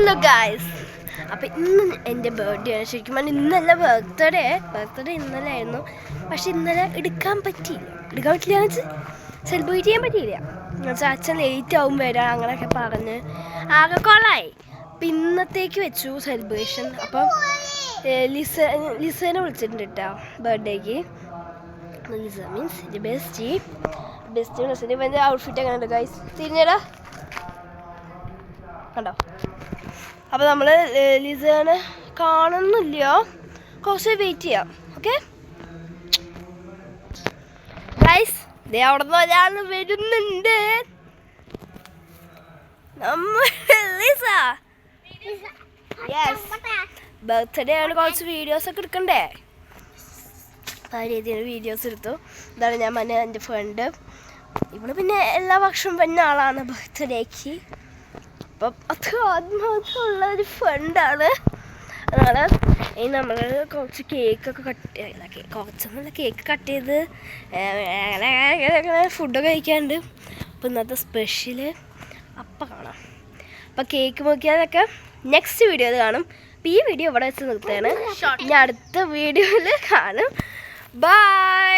Hello guys, അപ്പം ഇന്ന് എൻ്റെ ബർത്ത്ഡേ ആണ്. ശരിക്കും പറഞ്ഞാൽ ഇന്നല്ല ബർത്ത്ഡേ ഇന്നലെ ആയിരുന്നു. പക്ഷെ ഇന്നലെ എടുക്കാൻ പറ്റിയില്ല എന്ന് വെച്ചാൽ സെലിബ്രേറ്റ് ചെയ്യാൻ പറ്റിയില്ല എന്ന് വെച്ചാൽ അച്ഛൻ ലേറ്റ് ആവും വരാൻ അങ്ങനെയൊക്കെ പറഞ്ഞ് ആകെ കൊള്ളായി. അപ്പം ഇന്നത്തേക്ക് വെച്ചു സെലിബ്രേഷൻ. അപ്പം ലിസേനെ വിളിച്ചിട്ടുണ്ട് കേട്ടോ ബർത്ത്ഡേക്ക്. ലിസ മീൻസ് എൻ്റെ ബെസ്റ്റ് വിളിച്ചിട്ട് എൻ്റെ ഔട്ട്ഫിറ്റ് എങ്ങനെ ഉണ്ട് ഗായ്സ്? തിരിഞ്ഞടാ കണ്ടോ? അപ്പോൾ നമ്മൾ ലിസേനെ കാണുന്നില്ല, കുറച്ച് വെയിറ്റ് ചെയ്യാം. ഓക്കെ ഗൈസ്, ദേ അവിടെ നിന്ന് ഒരാൾ വരുന്നുണ്ട്. ലിസ യെസ്, ബർത്ത്ഡേ ആണ്, കുറച്ച് വീഡിയോസൊക്കെ എടുക്കണ്ടേ? ആ രീതിയിൽ വീഡിയോസ് എടുത്തു. ഇതാണ് ഞാൻ പറഞ്ഞ എൻ്റെ ഫ്രണ്ട്. ഇവിടെ പിന്നെ എല്ലാ വർഷവും വരുന്ന ആളാണ് ബർത്ത്ഡേക്ക്. അപ്പം അത് ആത്മാർത്ഥമുള്ള ഒരു ഫ്രണ്ടാണ്. അതാണ് ഇനി നമ്മൾ കുറച്ച് കേക്കൊക്കെ കട്ട് ചെയ്യില്ല, കുറച്ചൊന്നുമില്ല, കേക്ക് കട്ട് ചെയ്ത് അങ്ങനെ ഫുഡൊക്കെ കഴിക്കാനുണ്ട്. അപ്പം ഇന്നത്തെ സ്പെഷ്യല് അപ്പം കാണാം. അപ്പം കേക്ക് നോക്കിയാലൊക്കെ നെക്സ്റ്റ് വീഡിയോയിൽ കാണും. അപ്പം ഈ വീഡിയോ ഇവിടെ വെച്ച് നിർത്തുകയാണ്. ഞാൻ അടുത്ത വീഡിയോയിൽ കാണും. ബൈ.